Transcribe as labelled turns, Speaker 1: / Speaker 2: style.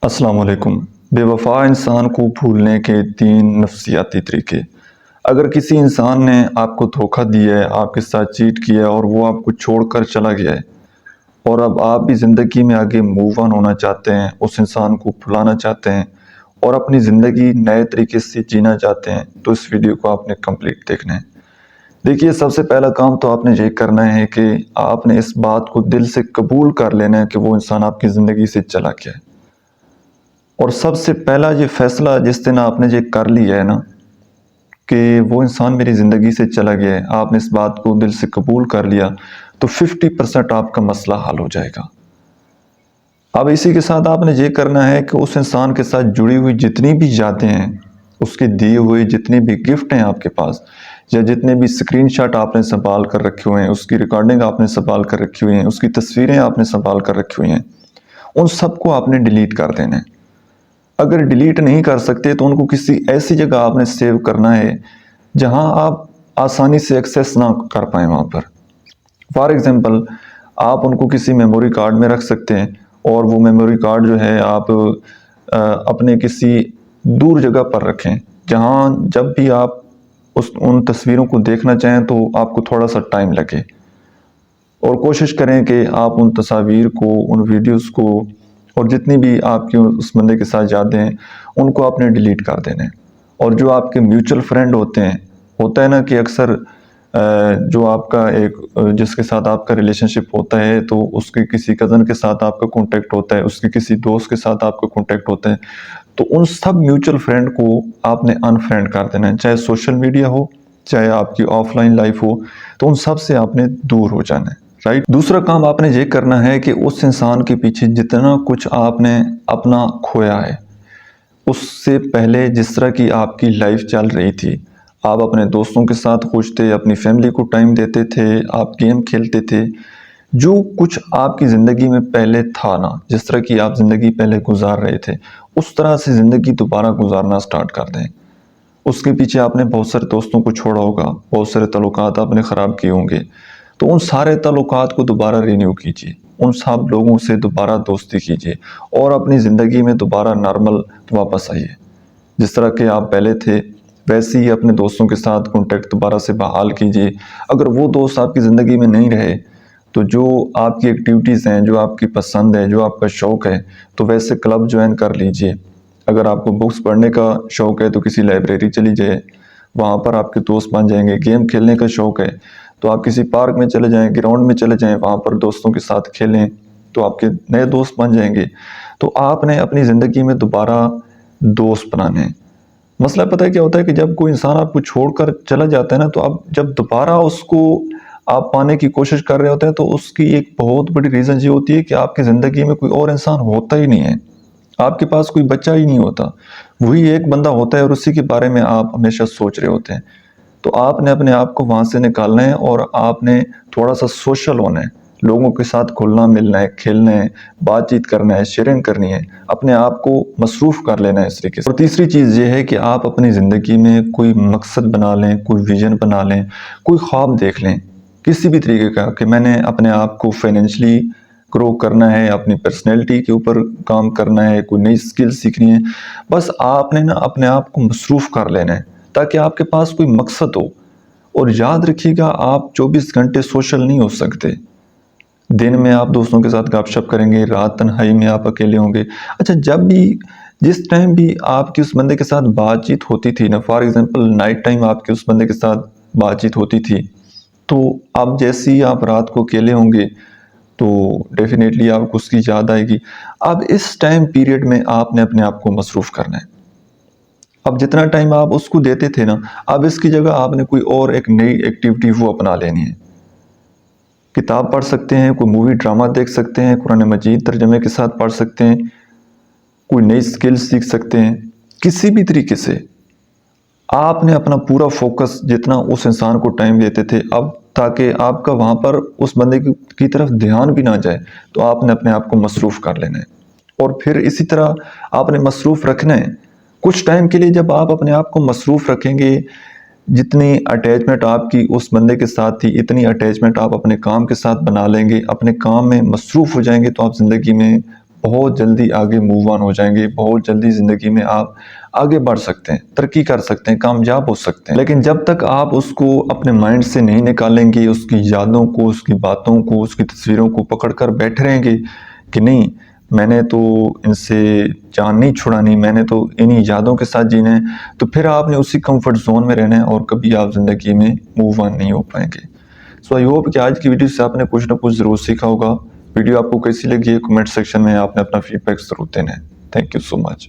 Speaker 1: السلام علیکم۔ بے وفا انسان کو بھولنے کے 3 نفسیاتی طریقے۔ اگر کسی انسان نے آپ کو دھوکہ دیا ہے، آپ کے ساتھ چیٹ کیا ہے اور وہ آپ کو چھوڑ کر چلا گیا ہے اور اب آپ بھی زندگی میں آگے موو آن ہونا چاہتے ہیں، اس انسان کو بھلانا چاہتے ہیں اور اپنی زندگی نئے طریقے سے جینا چاہتے ہیں، تو اس ویڈیو کو آپ نے کمپلیٹ دیکھنا ہے۔ دیکھیے، سب سے پہلا کام تو آپ نے یہ کرنا ہے کہ آپ نے اس بات کو دل سے قبول کر لینا ہے کہ وہ انسان آپ کی زندگی سے چلا گیا ہے۔ اور سب سے پہلا یہ فیصلہ جس دن آپ نے یہ کر لیا ہے نا کہ وہ انسان میری زندگی سے چلا گیا ہے، آپ نے اس بات کو دل سے قبول کر لیا تو 50% آپ کا مسئلہ حل ہو جائے گا۔ اب اسی کے ساتھ آپ نے یہ کرنا ہے کہ اس انسان کے ساتھ جڑی ہوئی جتنی بھی یادیں ہیں، اس کے دیے ہوئے جتنے بھی گفٹ ہیں آپ کے پاس، یا جتنے بھی اسکرین شاٹ آپ نے سنبھال کر رکھے ہوئے ہیں، اس کی ریکارڈنگ آپ نے سنبھال کر رکھی ہوئی ہیں، اس کی تصویریں آپ نے سنبھال کر رکھی ہوئی ہیں، ان سب کو آپ نے ڈیلیٹ کر دینا ہے۔ اگر ڈیلیٹ نہیں کر سکتے تو ان کو کسی ایسی جگہ آپ نے سیو کرنا ہے جہاں آپ آسانی سے ایکسیس نہ کر پائیں وہاں پر۔ فار ایگزامپل، آپ ان کو کسی میموری کارڈ میں رکھ سکتے ہیں اور وہ میموری کارڈ جو ہے آپ اپنے کسی دور جگہ پر رکھیں جہاں جب بھی آپ ان تصویروں کو دیکھنا چاہیں تو آپ کو تھوڑا سا ٹائم لگے، اور کوشش کریں کہ آپ ان تصاویر کو، ان ویڈیوز کو اور جتنی بھی آپ کی اس بندے کے ساتھ یادیں ہیں ان کو آپ نے ڈیلیٹ کر دینے۔ اور جو آپ کے میوچل فرینڈ ہوتے ہیں، ہوتا ہے نا کہ اکثر جو آپ کا جس کے ساتھ آپ کا ریلیشن شپ ہوتا ہے تو اس کے کسی کزن کے ساتھ آپ کا کانٹیکٹ ہوتا ہے، اس کے کسی دوست کے ساتھ آپ کا کانٹیکٹ ہوتا ہے، تو ان سب میوچل فرینڈ کو آپ نے ان فرینڈ کر دینا ہے، چاہے سوشل میڈیا ہو چاہے آپ کی آف لائن لائف ہو، تو ان سب سے آپ نے دور ہو جانا ہے۔ رائٹ، دوسرا کام آپ نے یہ کرنا ہے کہ اس انسان کے پیچھے جتنا کچھ آپ نے اپنا کھویا ہے، اس سے پہلے جس طرح کی آپ کی لائف چل رہی تھی، آپ اپنے دوستوں کے ساتھ خوش تھے، اپنی فیملی کو ٹائم دیتے تھے، آپ گیم کھیلتے تھے، جو کچھ آپ کی زندگی میں پہلے تھا نا، جس طرح کی آپ زندگی پہلے گزار رہے تھے، اس طرح سے زندگی دوبارہ گزارنا سٹارٹ کر دیں۔ اس کے پیچھے آپ نے بہت سارے دوستوں کو چھوڑا ہوگا، بہت سارے تعلقات آپ نے خراب کیے ہوں گے، تو ان سارے تعلقات کو دوبارہ رینیو کیجیے، ان سب لوگوں سے دوبارہ دوستی کیجیے اور اپنی زندگی میں دوبارہ نارمل واپس آئیے۔ جس طرح کہ آپ پہلے تھے ویسے ہی اپنے دوستوں کے ساتھ کانٹیکٹ دوبارہ سے بحال کیجیے۔ اگر وہ دوست آپ کی زندگی میں نہیں رہے تو جو آپ کی ایکٹیویٹیز ہیں، جو آپ کی پسند ہے، جو آپ کا شوق ہے، تو ویسے کلب جوائن کر لیجیے۔ اگر آپ کو بکس پڑھنے کا شوق ہے تو کسی لائبریری چلی جائے، وہاں پر آپ کے دوست بن جائیں گے۔ گیم کھیلنے کا شوق ہے تو آپ کسی پارک میں چلے جائیں، گراؤنڈ میں چلے جائیں، وہاں پر دوستوں کے ساتھ کھیلیں تو آپ کے نئے دوست بن جائیں گے۔ تو آپ نے اپنی زندگی میں دوبارہ دوست بنانے ہیں۔ مسئلہ پتہ ہے کیا ہوتا ہے کہ جب کوئی انسان آپ کو چھوڑ کر چلا جاتا ہے نا، تو اب جب دوبارہ اس کو آپ پانے کی کوشش کر رہے ہوتے ہیں تو اس کی ایک بہت بڑی ریزن یہ ہوتی ہے کہ آپ کی زندگی میں کوئی اور انسان ہوتا ہی نہیں ہے، آپ کے پاس کوئی بچہ ہی نہیں ہوتا، وہی ایک بندہ ہوتا ہے اور اسی کے بارے میں آپ ہمیشہ سوچ رہے ہوتے ہیں۔ تو آپ نے اپنے آپ کو وہاں سے نکالنا ہے اور آپ نے تھوڑا سا سوشل ہونا ہے، لوگوں کے ساتھ کھلنا ملنا ہے، کھیلنا ہے، بات چیت کرنا ہے، شیئرنگ کرنی ہے، اپنے آپ کو مصروف کر لینا ہے اس طریقے سے۔ اور تیسری چیز یہ ہے کہ آپ اپنی زندگی میں کوئی مقصد بنا لیں، کوئی ویژن بنا لیں، کوئی خواب دیکھ لیں کسی بھی طریقے کا، کہ میں نے اپنے آپ کو فائنینشلی گرو کرنا ہے، اپنی پرسنالٹی کے اوپر کام کرنا ہے، کوئی نئی سکل سیکھنی ہے۔ بس آپ نے نا اپنے آپ کو مصروف کر لینا ہے تاکہ آپ کے پاس کوئی مقصد ہو۔ اور یاد رکھیے گا، آپ 24 گھنٹے سوشل نہیں ہو سکتے۔ دن میں آپ دوستوں کے ساتھ گپ شپ کریں گے، رات تنہائی میں آپ اکیلے ہوں گے۔ اچھا، جس ٹائم بھی آپ کی اس بندے کے ساتھ بات چیت ہوتی تھی نا، فار ایگزامپل نائٹ ٹائم آپ کی اس بندے کے ساتھ بات چیت ہوتی تھی، تو اب جیسے ہی آپ رات کو اکیلے ہوں گے تو ڈیفینیٹلی آپ کو اس کی یاد آئے گی۔ اب اس ٹائم پیریڈ میں آپ نے اپنے آپ کو مصروف کرنا ہے۔ اب جتنا ٹائم آپ اس کو دیتے تھے نا، اب اس کی جگہ آپ نے کوئی اور ایک نئی ایکٹیویٹی وہ اپنا لینی ہے۔ کتاب پڑھ سکتے ہیں، کوئی مووی ڈرامہ دیکھ سکتے ہیں، قرآن مجید ترجمے کے ساتھ پڑھ سکتے ہیں، کوئی نئی سکل سیکھ سکتے ہیں، کسی بھی طریقے سے آپ نے اپنا پورا فوکس جتنا اس انسان کو ٹائم دیتے تھے، اب تاکہ آپ کا وہاں پر اس بندے کی طرف دھیان بھی نہ جائے، تو آپ نے اپنے آپ کو مصروف کر لینا ہے۔ اور پھر اسی طرح آپ نے مصروف رکھنا ہے کچھ ٹائم کے لیے۔ جب آپ اپنے آپ کو مصروف رکھیں گے، جتنی اٹیچمنٹ آپ کی اس بندے کے ساتھ تھی، اتنی اٹیچمنٹ آپ اپنے کام کے ساتھ بنا لیں گے، اپنے کام میں مصروف ہو جائیں گے، تو آپ زندگی میں بہت جلدی آگے موو آن ہو جائیں گے، بہت جلدی زندگی میں آپ آگے بڑھ سکتے ہیں، ترقی کر سکتے ہیں، کامیاب ہو سکتے ہیں۔ لیکن جب تک آپ اس کو اپنے مائنڈ سے نہیں نکالیں گے، اس کی یادوں کو، اس کی باتوں کو، اس کی تصویروں کو پکڑ کر بیٹھ رہیں گے کہ نہیں میں نے تو ان سے جان نہیں چھڑانی، میں نے تو انہی یادوں کے ساتھ جینا ہے، تو پھر آپ نے اسی کمفرٹ زون میں رہنا ہے اور کبھی آپ زندگی میں موو آن نہیں ہو پائیں گے۔ سو آئی ہوپ کہ آج کی ویڈیو سے آپ نے کچھ نہ کچھ ضرور سیکھا ہوگا۔ ویڈیو آپ کو کیسی لگی ہے کمنٹ سیکشن میں آپ نے اپنا فیڈ بیک ضرور دینا ہے۔ Thank you so much.